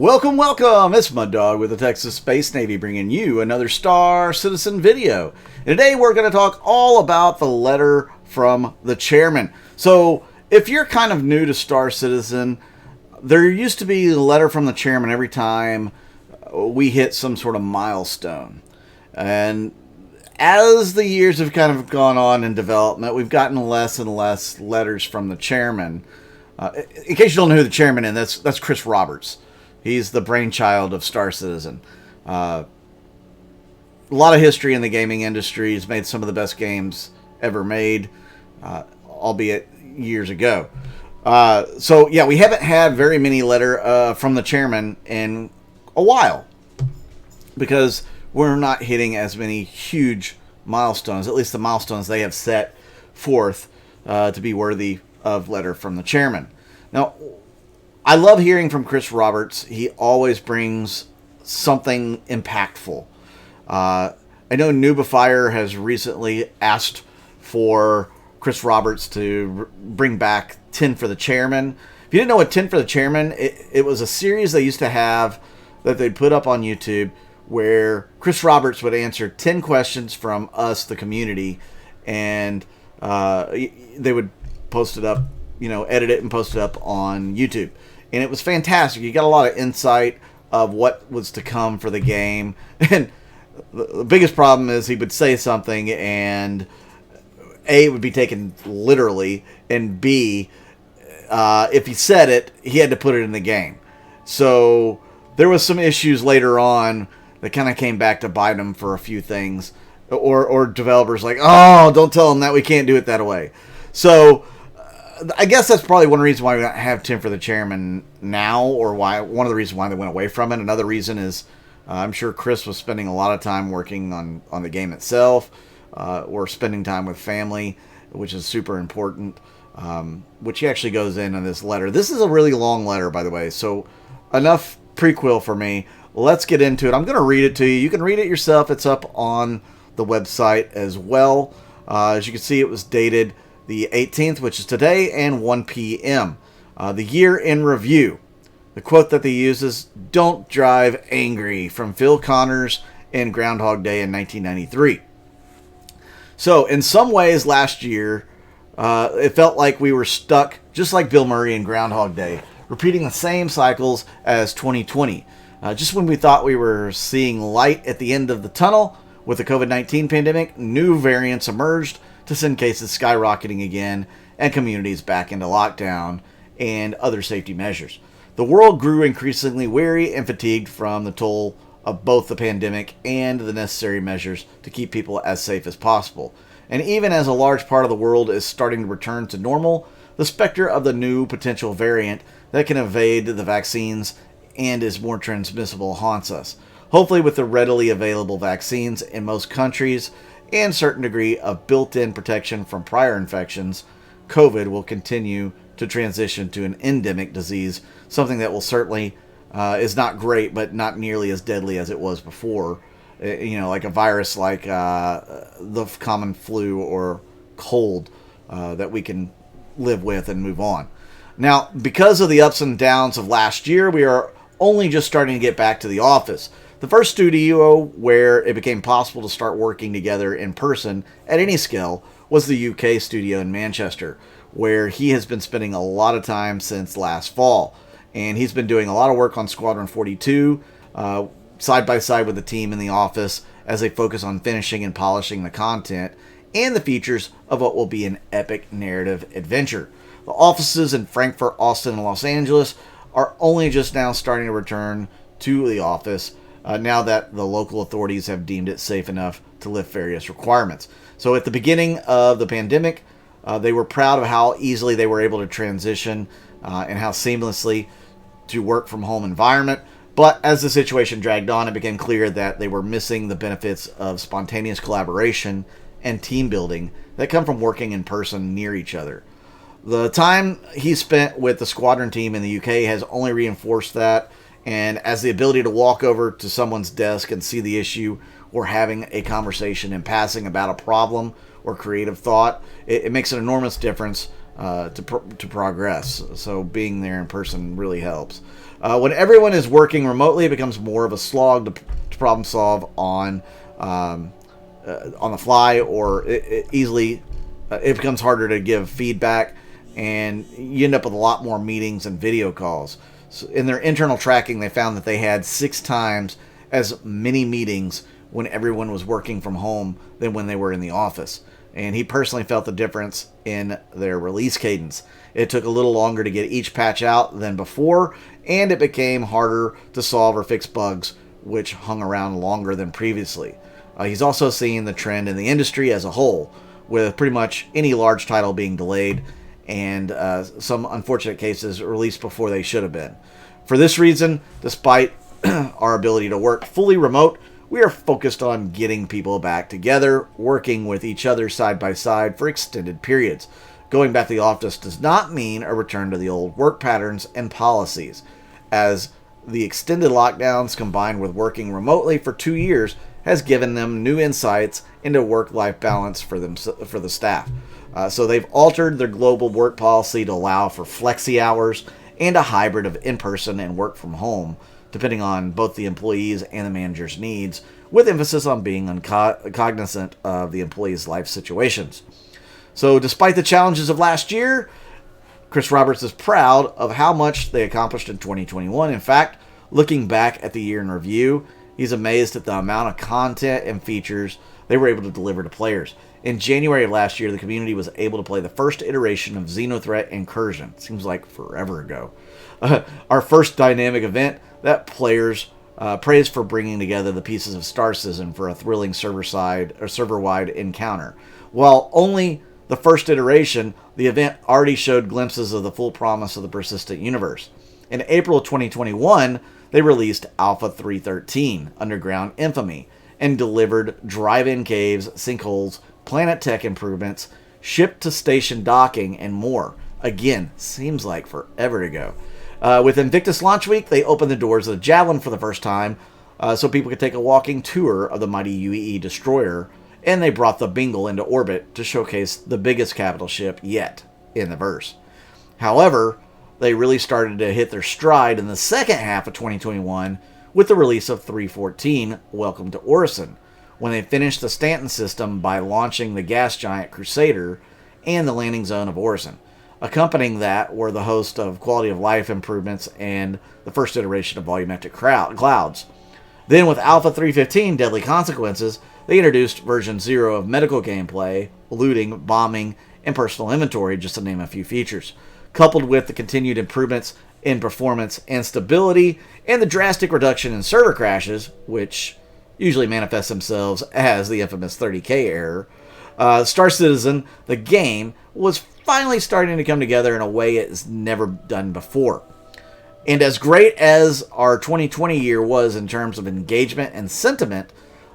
Welcome, welcome! It's Mud Dog with the Texas Space Navy bringing you another Star Citizen video. And today we're going to talk all about the letter from the chairman. So, if you're kind of new to Star Citizen, there used to be a letter from the chairman every time we hit some sort of milestone. And as the years have kind of gone on in development, we've gotten less and less letters from the chairman. In case you don't know who the chairman is, that's Chris Roberts. He's the brainchild of Star Citizen. A lot of history in the gaming industry. He's made some of the best games ever made, albeit years ago. So, yeah, we haven't had very many letter from the chairman in a while because we're not hitting as many huge milestones, at least the milestones they have set forth to be worthy of letter from the chairman. Now, I love hearing from Chris Roberts. He always brings something impactful. I know Noobifier has recently asked for Chris Roberts to bring back 10 for the Chairman. If you didn't know what 10 for the Chairman, it was a series they used to have that they'd put up on YouTube where Chris Roberts would answer 10 questions from us, the community, and they would post it up, edit it and post it up on YouTube. And it was fantastic. You got a lot of insight of what was to come for the game. And the biggest problem is he would say something and A, it would be taken literally, and B, if he said it, he had to put it in the game. So there was some issues later on that kind of came back to bite him for a few things. Or developers like, oh, don't tell him that, we can't do it that way. So I guess that's probably one reason why we don't have Tim for the chairman now, or why one of the reasons why they went away from it. Another reason is I'm sure Chris was spending a lot of time working on the game itself, or spending time with family, which is super important, which he actually goes in this letter. This is a really long letter, by the way, so enough prequel for me. Let's get into it. I'm going to read it to you. You can read it yourself. It's up on the website as well. As you can see, it was dated the 18th, which is today, and 1 p.m. The year in review. The quote that they use is, "Don't drive angry," from Phil Connors in Groundhog Day in 1993. So, in some ways, last year, it felt like we were stuck, just like Bill Murray in Groundhog Day, repeating the same cycles as 2020. Just when we thought we were seeing light at the end of the tunnel with the COVID-19 pandemic, new variants emerged to send cases skyrocketing again and communities back into lockdown and other safety measures. The world grew increasingly weary and fatigued from the toll of both the pandemic and the necessary measures to keep people as safe as possible. And even as a large part of the world is starting to return to normal, the specter of the new potential variant that can evade the vaccines and is more transmissible haunts us. Hopefully, with the readily available vaccines in most countries and certain degree of built-in protection from prior infections, COVID will continue to transition to an endemic disease, something that will certainly is not great, but not nearly as deadly as it was before. Like a virus like the common flu or cold that we can live with and move on. Now, because of the ups and downs of last year, we are only just starting to get back to the office. The first studio where it became possible to start working together in person at any scale was the UK studio in Manchester, where he has been spending a lot of time since last fall. And he's been doing a lot of work on Squadron 42, side by side with the team in the office as they focus on finishing and polishing the content and the features of what will be an epic narrative adventure. The offices in Frankfurt, Austin, and Los Angeles are only just now starting to return to the office, now that the local authorities have deemed it safe enough to lift various requirements. So at the beginning of the pandemic, they were proud of how easily they were able to transition and how seamlessly to work from home environment. But as the situation dragged on, it became clear that they were missing the benefits of spontaneous collaboration and team building that come from working in person near each other. The time he spent with the squadron team in the UK has only reinforced that, and as the ability to walk over to someone's desk and see the issue or having a conversation in passing about a problem or creative thought, it makes an enormous difference to progress. So being there in person really helps. When everyone is working remotely, it becomes more of a slog to problem solve on the fly, or it becomes harder to give feedback, and you end up with a lot more meetings and video calls. So in their internal tracking, they found that they had 6 times as many meetings when everyone was working from home than when they were in the office. And he personally felt the difference in their release cadence. It took a little longer to get each patch out than before, and it became harder to solve or fix bugs, which hung around longer than previously. He's also seen the trend in the industry as a whole, with pretty much any large title being delayed, and some unfortunate cases released before they should have been. For this reason, despite our ability to work fully remote, we are focused on getting people back together, working with each other side by side for extended periods. Going back to the office does not mean a return to the old work patterns and policies, as the extended lockdowns combined with working remotely for 2 years has given them new insights into work-life balance for the staff. So they've altered their global work policy to allow for flexi hours and a hybrid of in-person and work from home, depending on both the employees and the manager's needs, with emphasis on being cognizant of the employees' life situations. So despite the challenges of last year, Chris Roberts is proud of how much they accomplished in 2021. In fact, looking back at the year in review, he's amazed at the amount of content and features they were able to deliver to players. In January of last year, the community was able to play the first iteration of Xenothreat Incursion. Seems like forever ago. Our first dynamic event that players praised for bringing together the pieces of Star Citizen for a thrilling server-wide encounter. While only the first iteration, the event already showed glimpses of the full promise of the persistent universe. In April of 2021, they released Alpha 313, Underground Infamy, and delivered drive-in caves, sinkholes, planet tech improvements, ship-to-station docking, and more. Again, seems like forever ago. With Invictus Launch Week, they opened the doors of the Javelin for the first time, so people could take a walking tour of the mighty UEE destroyer, and they brought the Bingle into orbit to showcase the biggest capital ship yet in the verse. However, they really started to hit their stride in the second half of 2021 with the release of 314, Welcome to Orison, when they finished the Stanton system by launching the gas giant Crusader and the landing zone of Orison. Accompanying that were the host of quality of life improvements and the first iteration of volumetric clouds. Then with Alpha 315, Deadly Consequences, they introduced version 0 of medical gameplay, looting, bombing, and personal inventory, just to name a few features, coupled with the continued improvements in performance and stability, and the drastic reduction in server crashes, which usually manifest themselves as the infamous 30K error. Star Citizen, the game, was finally starting to come together in a way it's never done before. And as great as our 2020 year was in terms of engagement and sentiment,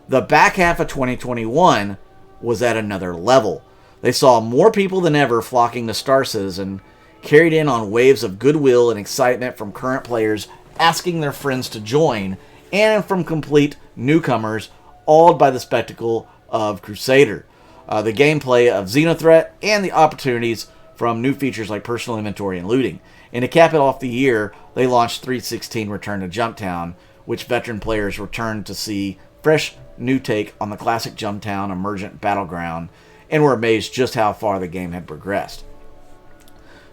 the back half of 2021 was at another level. They saw more people than ever flocking to Star Citizen, carried in on waves of goodwill and excitement from current players asking their friends to join, and from complete newcomers awed by the spectacle of Crusader, the gameplay of Xenothreat, and the opportunities from new features like personal inventory and looting. And to cap it off the year, they launched 316 Return to Jumptown, which veteran players returned to see fresh new take on the classic Jumptown emergent battleground, and were amazed just how far the game had progressed.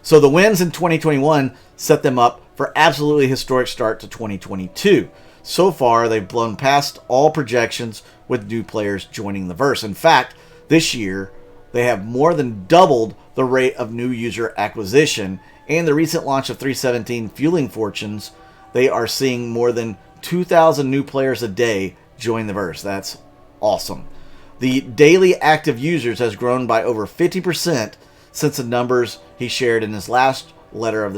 So the wins in 2021 set them up for absolutely historic start to 2022. So far, they've blown past all projections with new players joining the verse. In fact, this year, they have more than doubled the rate of new user acquisition, and the recent launch of 317 Fueling Fortunes, they are seeing more than 2,000 new players a day join the verse. That's awesome. The daily active users has grown by over 50% since the numbers he shared in his last letter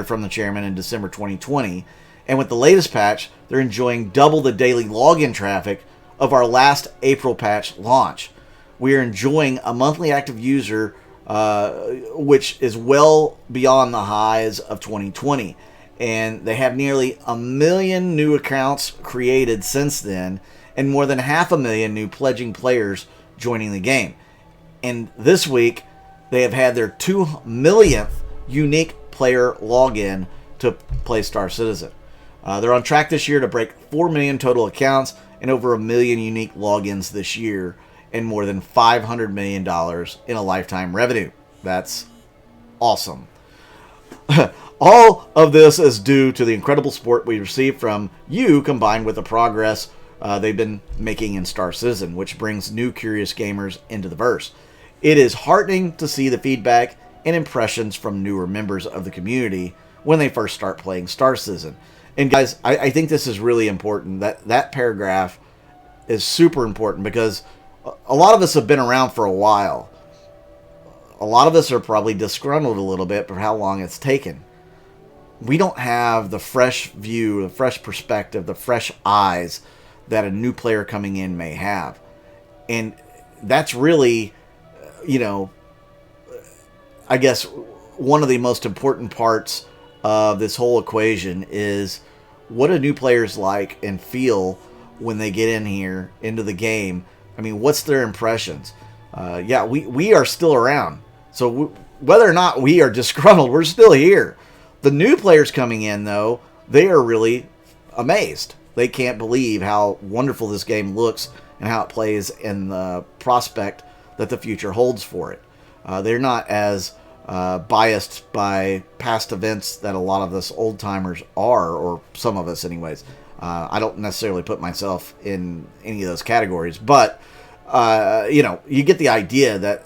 from the chairman in December 2020. And with the latest patch, they're enjoying double the daily login traffic of our last April patch launch. We are enjoying a monthly active user, which is well beyond the highs of 2020. And they have nearly 1 million new accounts created since then, and more than 500,000 new pledging players joining the game. And this week, they have had their 2 millionth unique player login to play Star Citizen. They're on track this year to break 4 million total accounts and over 1 million unique logins this year, and more than $500 million in a lifetime revenue. That's awesome. All of this is due to the incredible support we receive from you, combined with the progress they've been making in Star Citizen, which brings new curious gamers into the verse. It is heartening to see the feedback and impressions from newer members of the community when they first start playing Star Citizen. And guys, I think this is really important. That paragraph is super important because a lot of us have been around for a while. A lot of us are probably disgruntled a little bit for how long it's taken. We don't have the fresh view, the fresh perspective, the fresh eyes that a new player coming in may have. And that's really, I guess one of the most important parts of this whole equation is what do new players like and feel when they get in here into the game. I mean, what's their impressions? We are still around. So whether or not we are disgruntled, we're still here. The new players coming in, though, they are really amazed. They can't believe how wonderful this game looks and how it plays and the prospect that the future holds for it. They're not as biased by past events that a lot of us old-timers are, or some of us anyways. I don't necessarily put myself in any of those categories, but, you get the idea that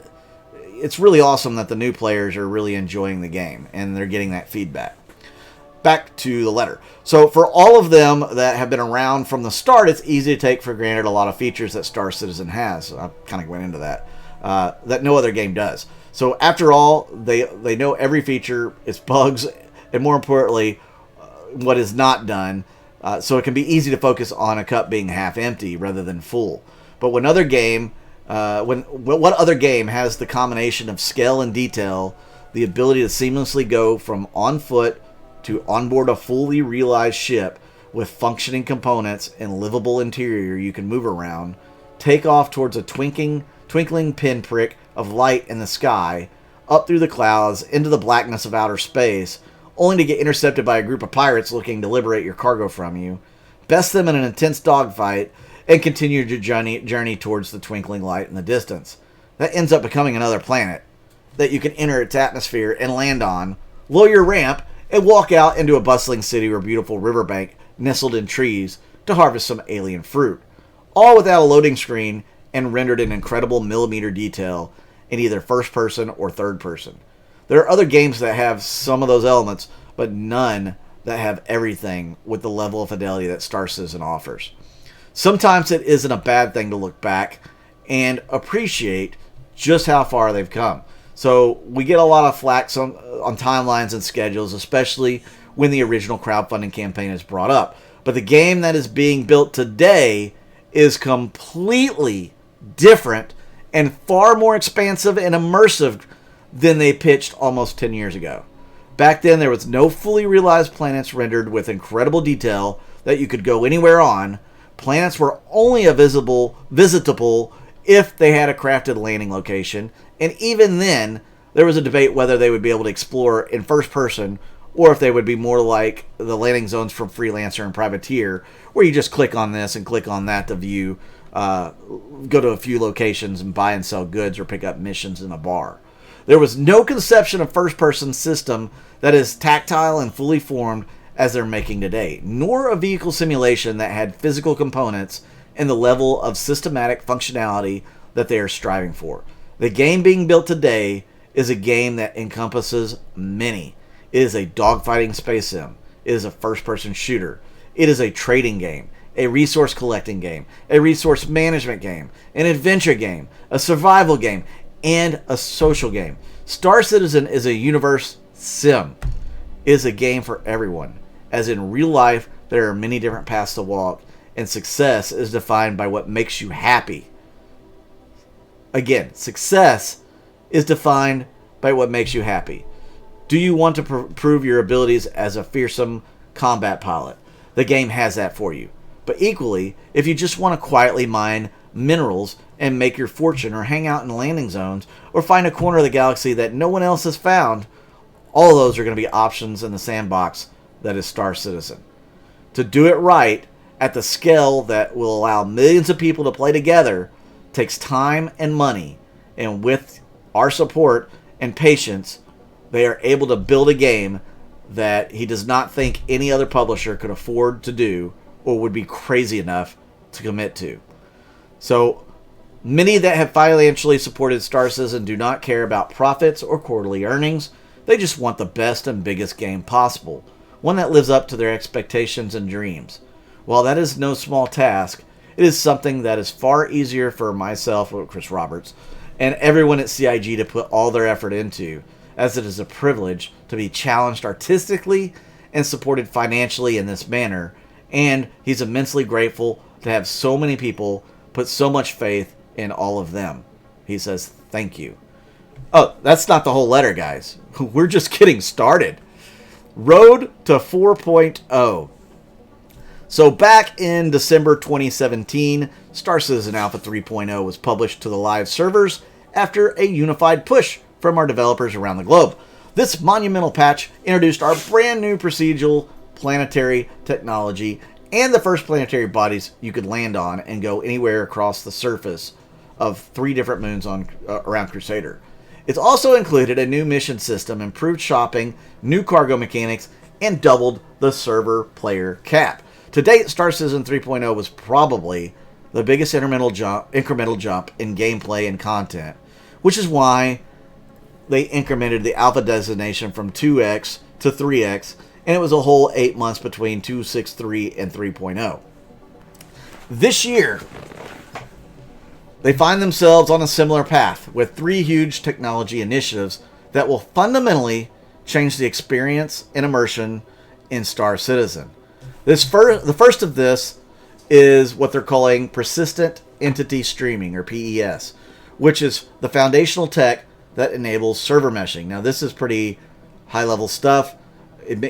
it's really awesome that the new players are really enjoying the game, and they're getting that feedback. Back to the letter. So for all of them that have been around from the start, it's easy to take for granted a lot of features that Star Citizen has. I kind of went into that. That no other game does. So after all, they know every feature, its bugs, and more importantly, what is not done. So it can be easy to focus on a cup being half empty rather than full. But what other game has the combination of scale and detail, the ability to seamlessly go from on foot to onboard a fully realized ship with functioning components and livable interior you can move around, take off towards a twinkling pinprick of light in the sky, up through the clouds, into the blackness of outer space, only to get intercepted by a group of pirates looking to liberate your cargo from you, best them in an intense dogfight, and continue your journey towards the twinkling light in the distance. That ends up becoming another planet that you can enter its atmosphere and land on, lower your ramp, and walk out into a bustling city or beautiful riverbank nestled in trees to harvest some alien fruit, all without a loading screen and rendered in incredible millimeter detail in either first person or third person. There are other games that have some of those elements, but none that have everything with the level of fidelity that Star Citizen offers. Sometimes it isn't a bad thing to look back and appreciate just how far they've come. So we get a lot of flack on timelines and schedules, especially when the original crowdfunding campaign is brought up. But the game that is being built today is completely different and far more expansive and immersive than they pitched almost 10 years ago. Back then, there was no fully realized planets rendered with incredible detail that you could go anywhere on. Planets were only visitable if they had a crafted landing location, and even then, there was a debate whether they would be able to explore in first person or if they would be more like the landing zones from Freelancer and Privateer, where you just click on this and click on that to view, go to a few locations and buy and sell goods or pick up missions in a bar. There was no conception of first-person system that is tactile and fully formed as they're making today, nor a vehicle simulation that had physical components and the level of systematic functionality that they are striving for. The game being built today is a game that encompasses many. It is a dogfighting space sim. It is a first-person shooter. It is a trading game, a resource collecting game, a resource management game, an adventure game, a survival game, and a social game. Star Citizen is a universe sim. It is a game for everyone. As in real life, there are many different paths to walk, and success is defined by what makes you happy. Again, success is defined by what makes you happy. Do you want to prove your abilities as a fearsome combat pilot? The game has that for you. But equally, if you just want to quietly mine minerals and make your fortune, or hang out in landing zones, or find a corner of the galaxy that no one else has found, all of those are going to be options in the sandbox that is Star Citizen. To do it right, at the scale that will allow millions of people to play together, takes time and money, and with our support and patience, they are able to build a game that he does not think any other publisher could afford to do or would be crazy enough to commit to. So, many that have financially supported Star Citizen do not care about profits or quarterly earnings. They just want the best and biggest game possible, one that lives up to their expectations and dreams. While that is no small task, it is something that is far easier for myself, Chris Roberts, and everyone at CIG to put all their effort into, as it is a privilege to be challenged artistically and supported financially in this manner, and he's immensely grateful to have so many people put so much faith in all of them. He says, thank you. Oh, that's not the whole letter, guys. We're just getting started. Road to 4.0. So back in December 2017, Star Citizen Alpha 3.0 was published to the live servers after a unified push from our developers around the globe. This monumental patch introduced our brand new procedural planetary technology and the first planetary bodies you could land on and go anywhere across the surface of 3 different moons around Crusader. It's also included a new mission system, improved shopping, new cargo mechanics, and doubled the server player cap. To date, Star Citizen 3.0 was probably the biggest incremental jump in gameplay and content, which is why they incremented the alpha designation from 2x to 3x, and it was a whole 8 months between 2.6.3 and 3.0. This year, they find themselves on a similar path with 3 huge technology initiatives that will fundamentally change the experience and immersion in Star Citizen. The first of this is what they're calling Persistent Entity Streaming, or PES, which is the foundational tech that enables server meshing. Now, this is pretty high-level stuff.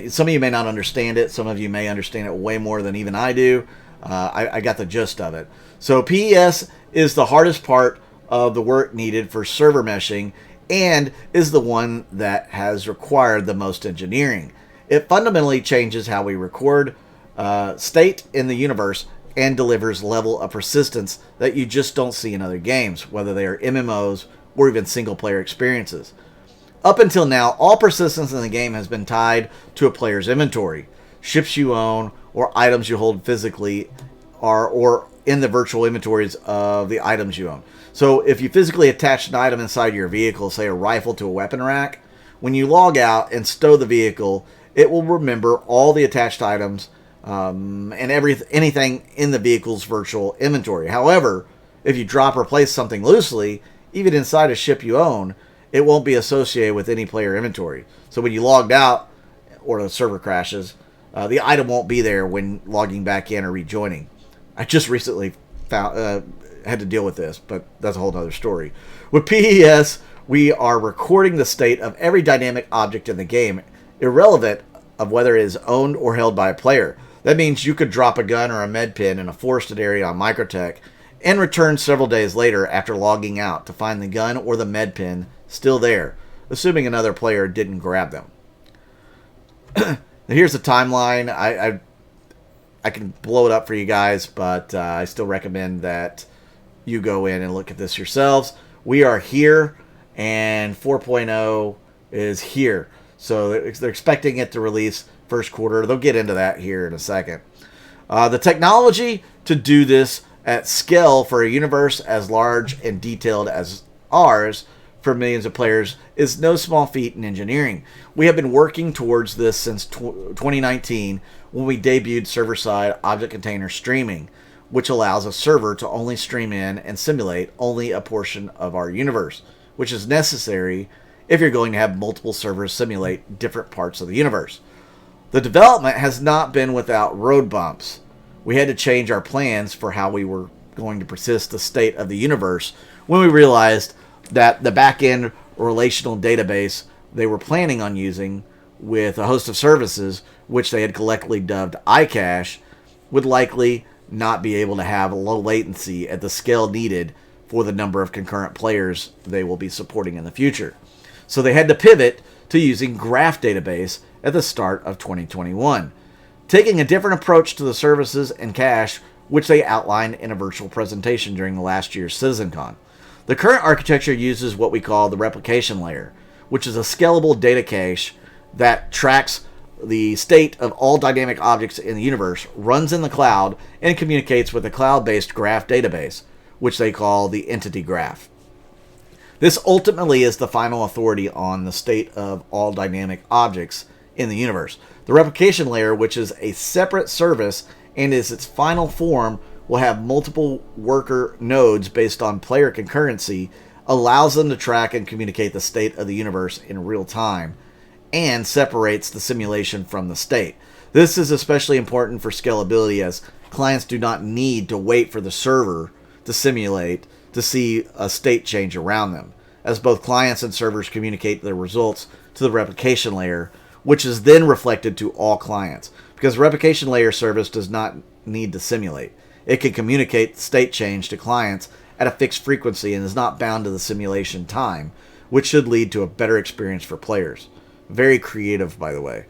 Some of you may not understand it. Some of you may understand it way more than even I do. I got the gist of it. So PES is the hardest part of the work needed for server meshing and is the one that has required the most engineering. It fundamentally changes how we record state in the universe and delivers level of persistence that you just don't see in other games, whether they are MMOs or even single-player experiences. Up until now, all persistence in the game has been tied to a player's inventory, ships you own, or items you hold physically, or in the virtual inventories of the items you own. So if you physically attach an item inside your vehicle, say a rifle to a weapon rack, when you log out and stow the vehicle, it will remember all the attached items and anything in the vehicle's virtual inventory. However, if you drop or place something loosely, even inside a ship you own, it won't be associated with any player inventory. So when you logged out or the server crashes, the item won't be there when logging back in or rejoining. I just recently had to deal with this, but that's a whole other story. With PES, we are recording the state of every dynamic object in the game, irrelevant of whether it is owned or held by a player. That means you could drop a gun or a med pin in a forested area on Microtech and return several days later after logging out to find the gun or the med pin still there, assuming another player didn't grab them. Here's the timeline. I can blow it up for you guys, but I still recommend that you go in and look at this yourselves. We are here, and 4.0 is here. So they're expecting it to release first quarter. They'll get into that here in a second. The technology to do this at scale for a universe as large and detailed as ours for millions of players is no small feat in engineering. We have been working towards this since 2019 when we debuted server-side object container streaming, which allows a server to only stream in and simulate only a portion of our universe, which is necessary if you're going to have multiple servers simulate different parts of the universe. The development has not been without road bumps. We had to change our plans for how we were going to persist the state of the universe when we realized that the back-end relational database they were planning on using with a host of services, which they had collectively dubbed iCache, would likely not be able to have low latency at the scale needed for the number of concurrent players they will be supporting in the future. So they had to pivot to using graph database at the start of 2021, taking a different approach to the services and cache, which they outlined in a virtual presentation during the last year's CitizenCon. The current architecture uses what we call the replication layer, which is a scalable data cache that tracks the state of all dynamic objects in the universe, runs in the cloud, and communicates with a cloud-based graph database, which they call the entity graph. This ultimately is the final authority on the state of all dynamic objects in the universe. The replication layer, which is a separate service and is its final form, will have multiple worker nodes based on player concurrency, allows them to track and communicate the state of the universe in real time, and separates the simulation from the state. This is especially important for scalability, as clients do not need to wait for the server to simulate to see a state change around them, as both clients and servers communicate their results to the replication layer, which is then reflected to all clients. Because the replication layer service does not need to simulate. It can communicate the state change to clients at a fixed frequency and is not bound to the simulation time, which should lead to a better experience for players. Very creative, by the way.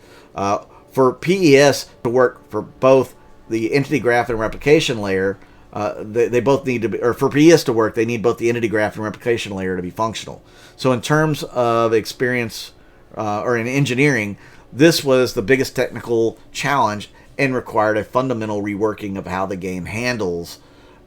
For PES to work for both the entity graph and replication layer, they both need to be, or for PES to work, they need both the entity graph and replication layer to be functional. So in terms of experience or in engineering, this was the biggest technical challenge and required a fundamental reworking of how the game handles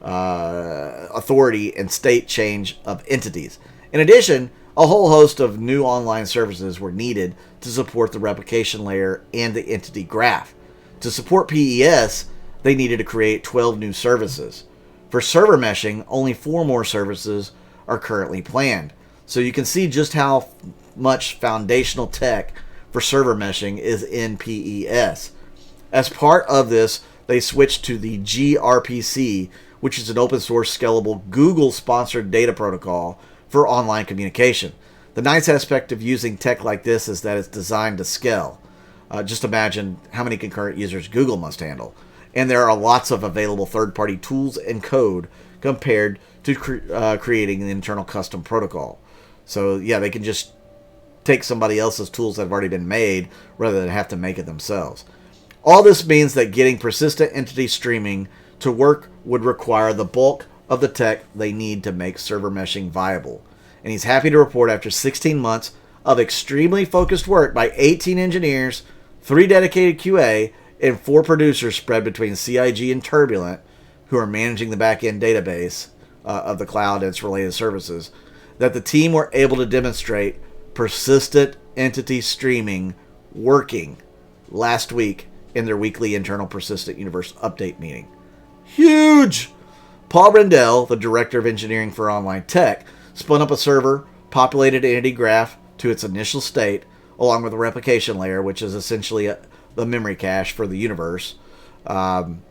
authority and state change of entities. In addition, a whole host of new online services were needed to support the replication layer and the entity graph. To support PES, they needed to create 12 new services. For server meshing, only 4 more services are currently planned. So you can see just how much foundational tech for server meshing is in PES. As part of this, they switched to the gRPC, which is an open source scalable Google-sponsored data protocol for online communication. The nice aspect of using tech like this is that it's designed to scale. Just imagine how many concurrent users Google must handle. And there are lots of available third-party tools and code compared to creating an internal custom protocol. So yeah, they can just take somebody else's tools that have already been made rather than have to make it themselves. All this means that getting persistent entity streaming to work would require the bulk of the tech they need to make server meshing viable. And he's happy to report, after 16 months of extremely focused work by 18 engineers, 3 dedicated QA, and 4 producers spread between CIG and Turbulent, who are managing the back-end database of the cloud and its related services, that the team were able to demonstrate persistent entity streaming working last week in their weekly internal persistent universe update meeting. Huge! Paul Rendell, the director of engineering for online tech, spun up a server, populated entity graph to its initial state, along with a replication layer, which is essentially the memory cache for the universe. And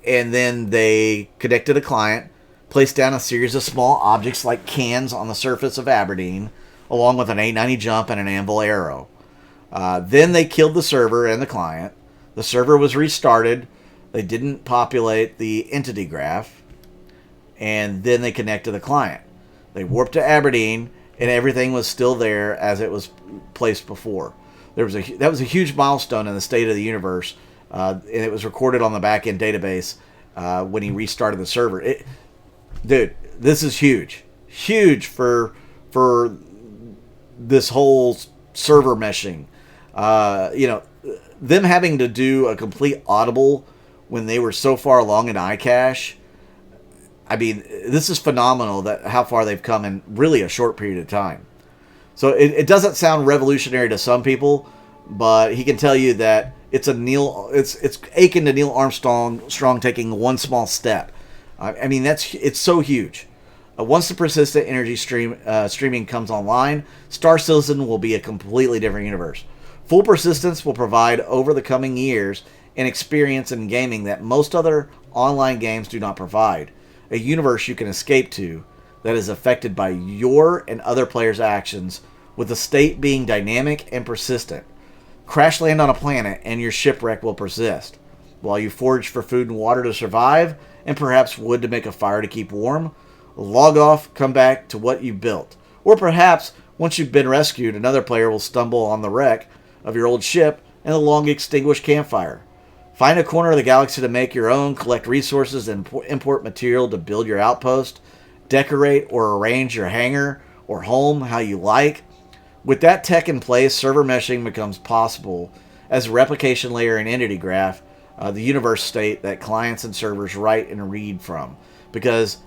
then they connected a client, placed down a series of small objects like cans on the surface of Aberdeen, along with an 890 jump and an anvil arrow. Then they killed the server and the client. The server was restarted. They didn't populate the entity graph. And then they connected the client. They warped to Aberdeen, and everything was still there as it was placed before. That was a huge milestone in the state of the universe, and it was recorded on the back-end database when he restarted the server. Dude, this is huge. Huge for this whole server meshing. Them having to do a complete audible when they were so far along in iCache. I mean, this is phenomenal that how far they've come in really a short period of time. So it doesn't sound revolutionary to some people, but he can tell you that it's akin to Neil Armstrong taking one small step. I mean, it's so huge. Once the persistent energy streaming comes online, Star Citizen will be a completely different universe. Full persistence will provide, over the coming years, an experience in gaming that most other online games do not provide. A universe you can escape to that is affected by your and other players' actions, with the state being dynamic and persistent. Crash land on a planet and your shipwreck will persist. while you forage for food and water to survive, and perhaps wood to make a fire to keep warm. Log off, come back to what you built. Or perhaps, once you've been rescued, another player will stumble on the wreck of your old ship and the long-extinguished campfire. Find a corner of the galaxy to make your own, collect resources, and import material to build your outpost. Decorate or arrange your hangar or home how you like. With that tech in place, server meshing becomes possible as a replication layer and entity graph, the universe state that clients and servers write and read from, because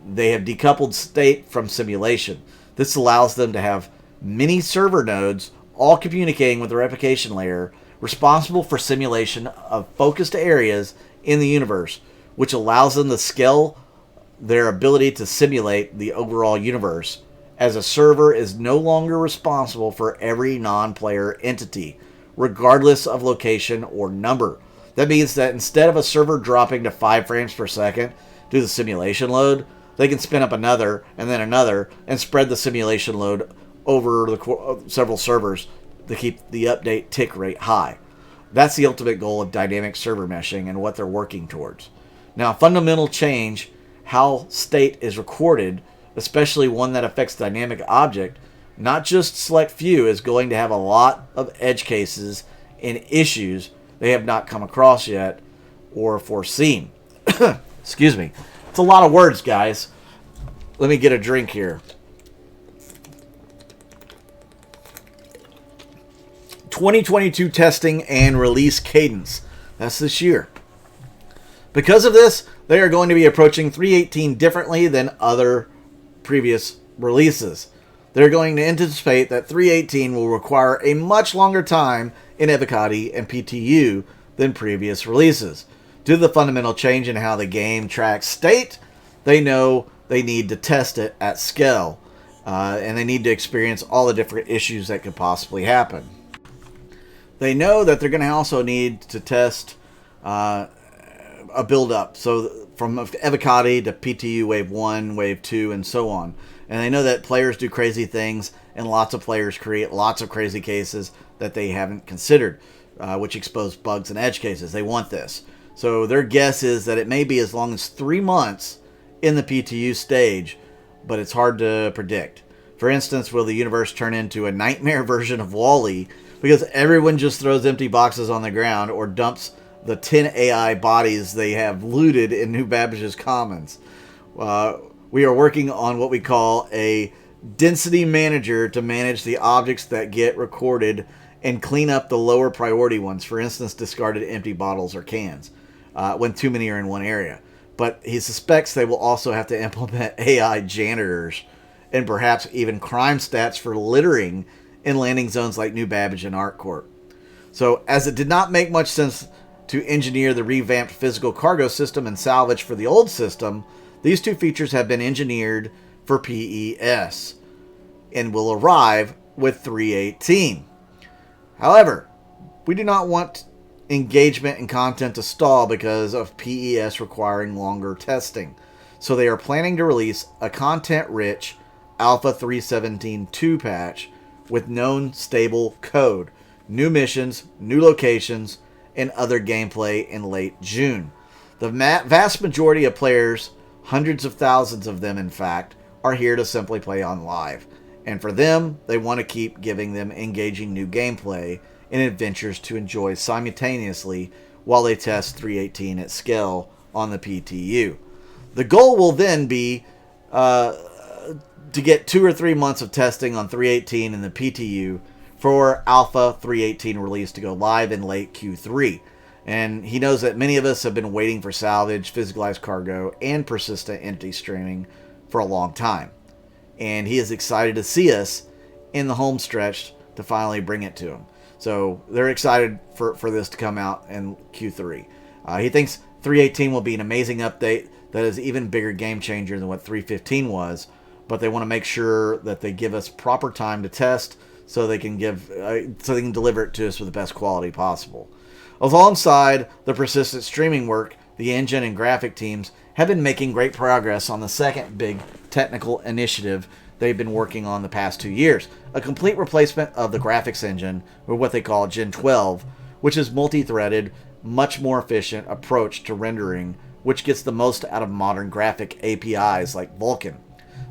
they have decoupled state from simulation. This allows them to have many server nodes all communicating with the replication layer, responsible for simulation of focused areas in the universe, which allows them to scale their ability to simulate the overall universe, as a server is no longer responsible for every non-player entity, regardless of location or number. That means that instead of a server dropping to 5 frames per second due to the simulation load, they can spin up another and then another and spread the simulation load over the several servers to keep the update tick rate high. That's the ultimate goal of dynamic server meshing and what they're working towards. Now, fundamental change how state is recorded, especially one that affects dynamic object, not just select few, is going to have a lot of edge cases and issues they have not come across yet or foreseen. Excuse me. It's a lot of words, guys. Let me get a drink here. 2022 testing and release cadence. That's this year. Because of this, they are going to be approaching 3.18 differently than other previous releases. They're going to anticipate that 3.18 will require a much longer time in Evocati and PTU than previous releases. Due to the fundamental change in how the game tracks state, they know they need to test it at scale, and they need to experience all the different issues that could possibly happen. They know that they're going to also need to test a build-up, so from Evocati to PTU Wave 1, Wave 2, and so on. And they know that players do crazy things, and lots of players create lots of crazy cases that they haven't considered, which expose bugs and edge cases. They want this. So their guess is that it may be as long as 3 months in the PTU stage, but it's hard to predict. For instance, will the universe turn into a nightmare version of WALL-E because everyone just throws empty boxes on the ground or dumps the 10 AI bodies they have looted in New Babbage's Commons? We are working on what we call a density manager to manage the objects that get recorded and clean up the lower priority ones, for instance, discarded empty bottles or cans, when too many are in one area. But he suspects they will also have to implement AI janitors and perhaps even crime stats for littering in landing zones like New Babbage and ArcCorp. So, as it did not make much sense to engineer the revamped physical cargo system and salvage for the old system, these two features have been engineered for PES and will arrive with 3.18. However, we do not want engagement and content to stall because of PES requiring longer testing. So they are planning to release a content-rich Alpha 3.17.2 patch with known stable code, new missions, new locations, and other gameplay in late June. The vast majority of players, hundreds of thousands of them in fact, are here to simply play on live. And for them, they want to keep giving them engaging new gameplay and adventures to enjoy simultaneously while they test 3.18 at scale on the PTU. The goal will then be to get 2 or 3 months of testing on 3.18 in the PTU for Alpha 3.18 release to go live in late Q3. And he knows that many of us have been waiting for salvage, physicalized cargo, and persistent entity streaming for a long time. And he is excited to see us in the home stretch to finally bring it to him. So they're excited for this to come out in Q3. He thinks 3.18 will be an amazing update that is even bigger game changer than what 3.15 was, but they want to make sure that they give us proper time to test so they can deliver it to us with the best quality possible. Alongside the persistent streaming work, the engine and graphic teams have been making great progress on the second big technical initiative they've been working on the past 2 years, a complete replacement of the graphics engine, or what they call Gen 12, which is multi-threaded, much more efficient approach to rendering, which gets the most out of modern graphic APIs like Vulkan.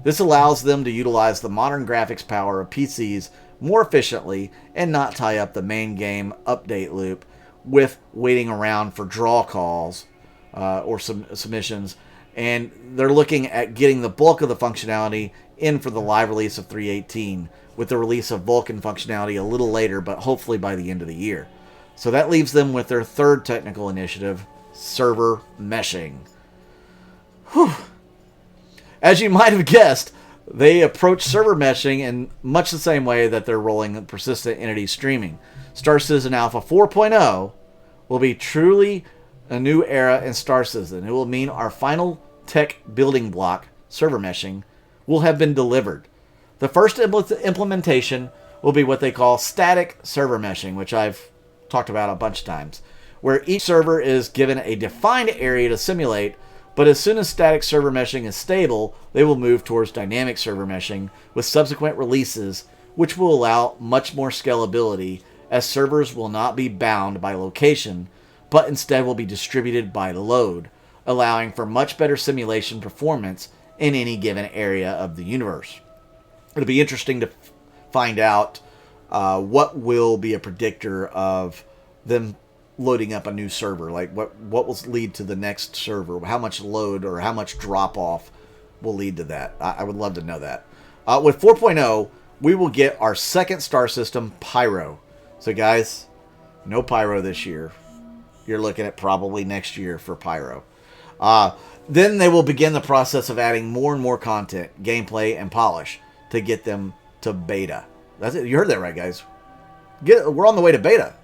This allows them to utilize the modern graphics power of PCs more efficiently and not tie up the main game update loop with waiting around for draw calls or submissions. And they're looking at getting the bulk of the functionality in for the live release of 3.18, with the release of Vulkan functionality a little later, but hopefully by the end of the year. So that leaves them with their third technical initiative, server meshing. Whew. As you might have guessed, they approach server meshing in much the same way that they're rolling persistent entity streaming. Star Citizen Alpha 4.0 will be truly a new era in Star Citizen. It will mean our final tech building block, server meshing, will have been delivered. The first implementation will be what they call static server meshing, which I've talked about a bunch of times, where each server is given a defined area to simulate, but as soon as static server meshing is stable, they will move towards dynamic server meshing with subsequent releases, which will allow much more scalability, as servers will not be bound by location, but instead will be distributed by load, allowing for much better simulation performance in any given area of the universe. It'll be interesting to find out what will be a predictor of them loading up a new server. Like what will lead to the next server? How much load or how much drop off will lead to that? I would love to know that. With 4.0, we will get our second star system, Pyro. So guys, no Pyro this year. You're looking at probably next year for Pyro. Then they will begin the process of adding more and more content, gameplay, and polish to get them to beta. That's it. You heard that right, guys. We're on the way to beta.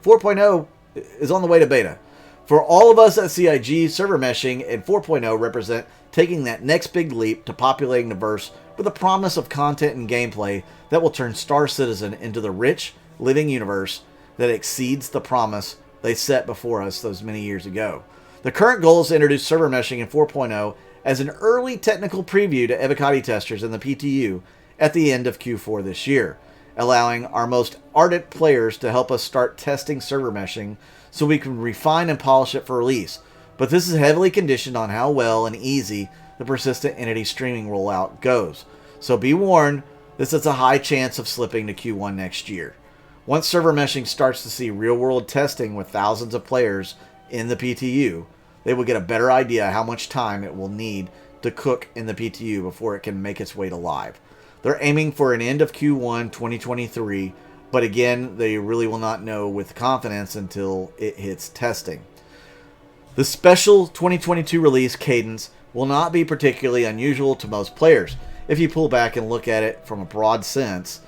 4.0 is on the way to beta. For all of us at CIG, server meshing and 4.0 represent taking that next big leap to populating the verse with a promise of content and gameplay that will turn Star Citizen into the rich, living universe that exceeds the promise they set before us those many years ago. The current goal is to introduce server meshing in 4.0 as an early technical preview to Evocati testers in the PTU at the end of Q4 this year, allowing our most ardent players to help us start testing server meshing so we can refine and polish it for release. But this is heavily conditioned on how well and easy the persistent entity streaming rollout goes. So be warned, this is a high chance of slipping to Q1 next year. Once server meshing starts to see real-world testing with thousands of players in the PTU, they will get a better idea how much time it will need to cook in the PTU before it can make its way to live. They're aiming for an end of Q1 2023, but again, they really will not know with confidence until it hits testing. The special 2022 release cadence will not be particularly unusual to most players. If you pull back and look at it from a broad sense,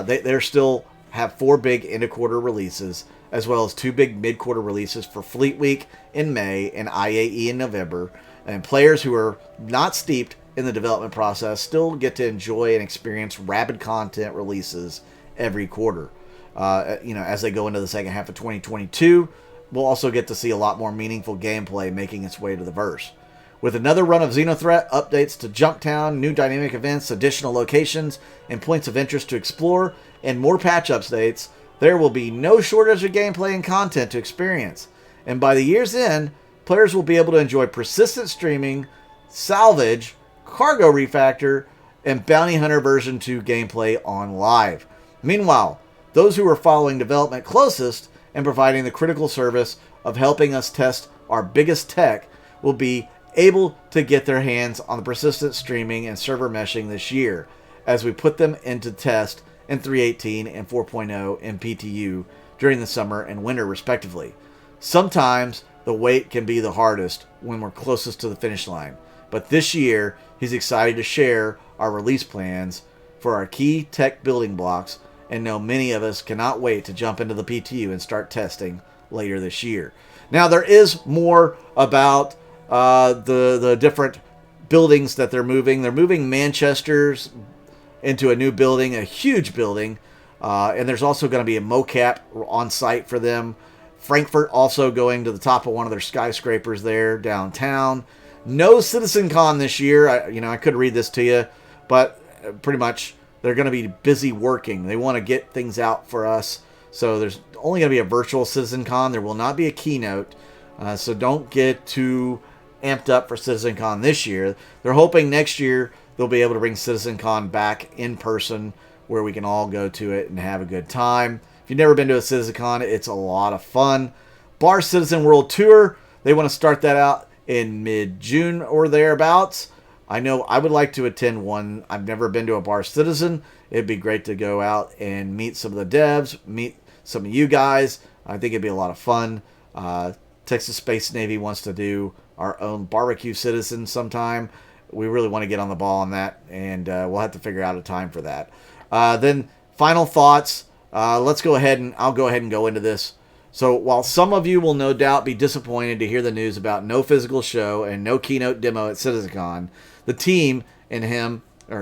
they still have 4 big end-of-quarter releases, as well as 2 big mid-quarter releases for Fleet Week in May and IAE in November. And players who are not steeped in the development process still get to enjoy and experience rapid content releases every quarter. As they go into the second half of 2022, we'll also get to see a lot more meaningful gameplay making its way to the verse. With another run of Xenothreat, updates to Junktown, new dynamic events, additional locations, and points of interest to explore, and more patch updates, there will be no shortage of gameplay and content to experience. And by the year's end, players will be able to enjoy persistent streaming, salvage, cargo refactor, and Bounty Hunter version 2 gameplay on live. Meanwhile, those who are following development closest and providing the critical service of helping us test our biggest tech will be able to get their hands on the persistent streaming and server meshing this year as we put them into test in 3.18 and 4.0 in PTU during the summer and winter respectively. Sometimes the wait can be the hardest when we're closest to the finish line, but this year he's excited to share our release plans for our key tech building blocks, and know many of us cannot wait to jump into the PTU and start testing later this year. Now there is more about the different buildings that they're moving. They're moving Manchester's into a new building, a huge building, and there's also going to be a mocap on site for them. Frankfurt also going to the top of one of their skyscrapers there downtown. No CitizenCon this year. I could read this to you, but pretty much they're going to be busy working. They want to get things out for us, so there's only going to be a virtual CitizenCon. There will not be a keynote, so don't get too amped up for CitizenCon this year. They're hoping next year they'll be able to bring CitizenCon back in person where we can all go to it and have a good time. If you've never been to a CitizenCon, it's a lot of fun. Bar Citizen World Tour, they want to start that out in mid-June or thereabouts. I know I would like to attend one. I've never been to a Bar Citizen. It'd be great to go out and meet some of the devs, meet some of you guys. I think it'd be a lot of fun. TexasSpaceNavy wants to do our own barbecue citizen sometime. We really want to get on the ball on that, and we'll have to figure out a time for that. Then final thoughts. Let's go ahead and I'll go ahead and go into this. So while some of you will no doubt be disappointed to hear the news about no physical show and no keynote demo at CitizenCon, the team and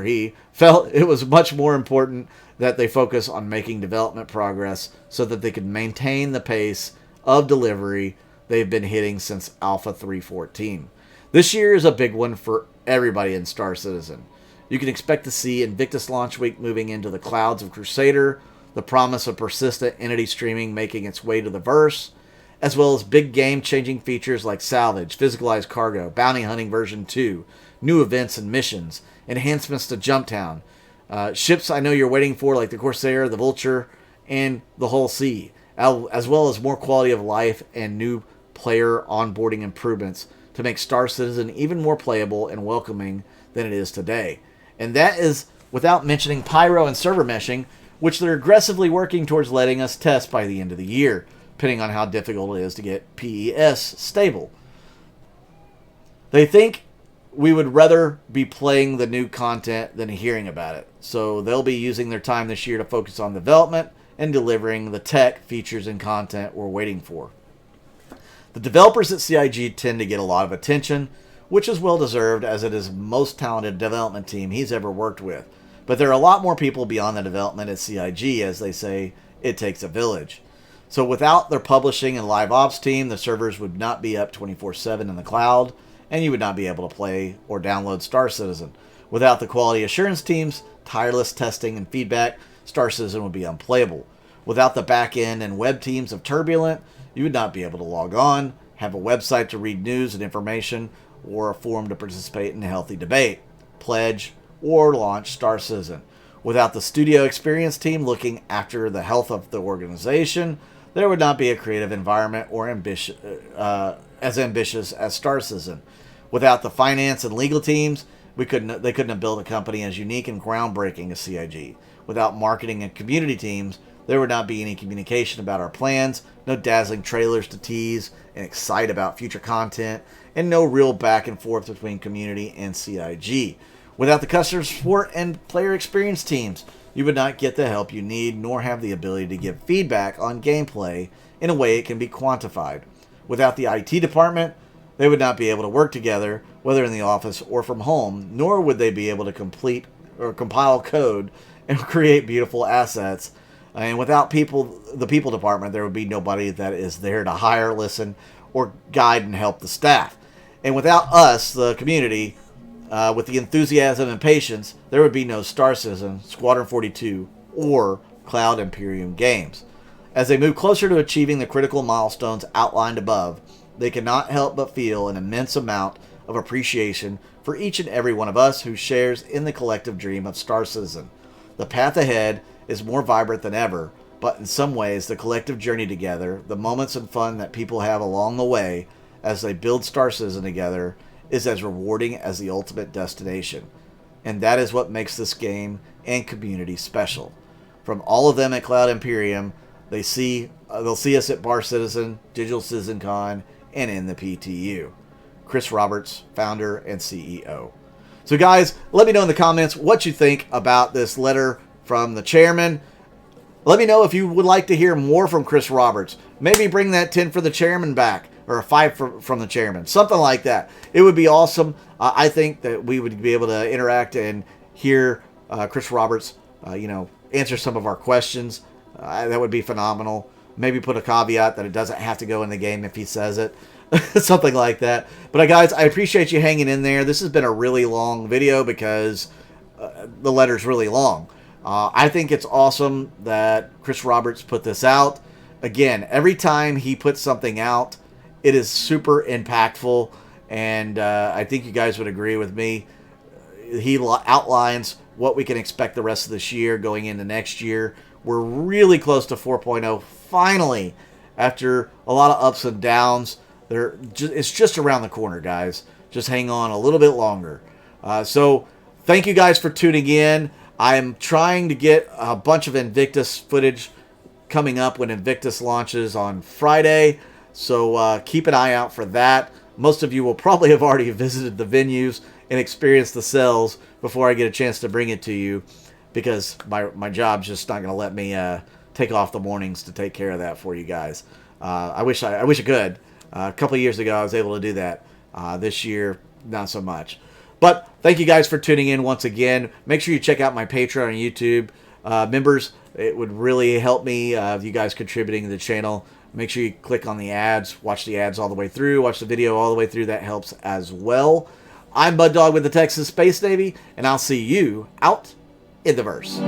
he felt it was much more important that they focus on making development progress so that they could maintain the pace of delivery they've been hitting since Alpha 3.14. This year is a big one for everybody in Star Citizen. You can expect to see Invictus Launch Week moving into the clouds of Crusader, the promise of persistent entity streaming making its way to the verse, as well as big game-changing features like salvage, physicalized cargo, bounty hunting version 2, new events and missions, enhancements to Jumptown, ships I know you're waiting for like the Corsair, the Vulture, and the Hull C, as well as more quality of life and new player onboarding improvements to make Star Citizen even more playable and welcoming than it is today. And that is without mentioning Pyro and server meshing, which they're aggressively working towards letting us test by the end of the year, depending on how difficult it is to get PES stable. They think we would rather be playing the new content than hearing about it, so they'll be using their time this year to focus on development and delivering the tech, features, and content we're waiting for. The developers at CIG tend to get a lot of attention, which is well deserved as it is the most talented development team he's ever worked with. But there are a lot more people beyond the development at CIG, as they say, it takes a village. So without their publishing and live ops team, the servers would not be up 24/7 in the cloud, and you would not be able to play or download Star Citizen. Without the quality assurance team's tireless testing and feedback, Star Citizen would be unplayable. Without the back-end and web teams of Turbulent, you would not be able to log on, have a website to read news and information, or a forum to participate in a healthy debate, pledge, or launch Star Citizen. Without the studio experience team looking after the health of the organization, there would not be a creative environment or as ambitious as Star Citizen. Without the finance and legal teams, they couldn't have built a company as unique and groundbreaking as CIG. Without marketing and community teams, there would not be any communication about our plans, no dazzling trailers to tease and excite about future content, and no real back and forth between community and CIG. Without the customer support and player experience teams, you would not get the help you need nor have the ability to give feedback on gameplay in a way it can be quantified. Without the IT department, they would not be able to work together, whether in the office or from home, nor would they be able to complete or compile code and create beautiful assets. And without the people department, there would be nobody that is there to hire, listen, or guide and help the staff. And without us, the community, with the enthusiasm and patience, there would be no Star Citizen, Squadron 42, or Cloud Imperium games. As they move closer to achieving the critical milestones outlined above, they cannot help but feel an immense amount of appreciation for each and every one of us who shares in the collective dream of Star Citizen. The path ahead is more vibrant than ever, but in some ways the collective journey together, the moments and fun that people have along the way as they build Star Citizen together, is as rewarding as the ultimate destination. And that is what makes this game and community special. From all of them at Cloud Imperium, they'll see us at Bar Citizen, Digital Citizen Con, and in the PTU. Chris Roberts, founder and CEO. So guys, let me know in the comments what you think about this letter from the chairman. Let me know if you would like to hear more from Chris Roberts. Maybe bring that 10 for the chairman back, or a 5 from the chairman. Something like that. It would be awesome. I think that we would be able to interact and hear Chris Roberts, answer some of our questions. That would be phenomenal. Maybe put a caveat that it doesn't have to go in the game if he says it. Something like that. But guys, I appreciate you hanging in there. This has been a really long video because the letter's really long. I think it's awesome that Chris Roberts put this out. again, every time he puts something out, it is super impactful, and I think you guys would agree with me. He outlines what we can expect the rest of this year going into next year. We're really close to 4.0 finally, after a lot of ups and downs. It's just around the corner, guys. Just hang on a little bit longer. So thank you guys for tuning in. I am trying to get a bunch of Invictus footage coming up when Invictus launches on Friday. So keep an eye out for that. Most of you will probably have already visited the venues and experienced the cells before I get a chance to bring it to you, because my job's just not going to let me take off the mornings to take care of that for you guys. I wish I could. A couple of years ago, I was able to do that. This year, not so much. But thank you guys for tuning in once again. Make sure you check out my Patreon and YouTube. Members, it would really help me if you guys contributing to the channel. Make sure you click on the ads, watch the ads all the way through, watch the video all the way through. That helps as well. I'm Bud Dog with the Texas Space Navy, and I'll see you out in the verse.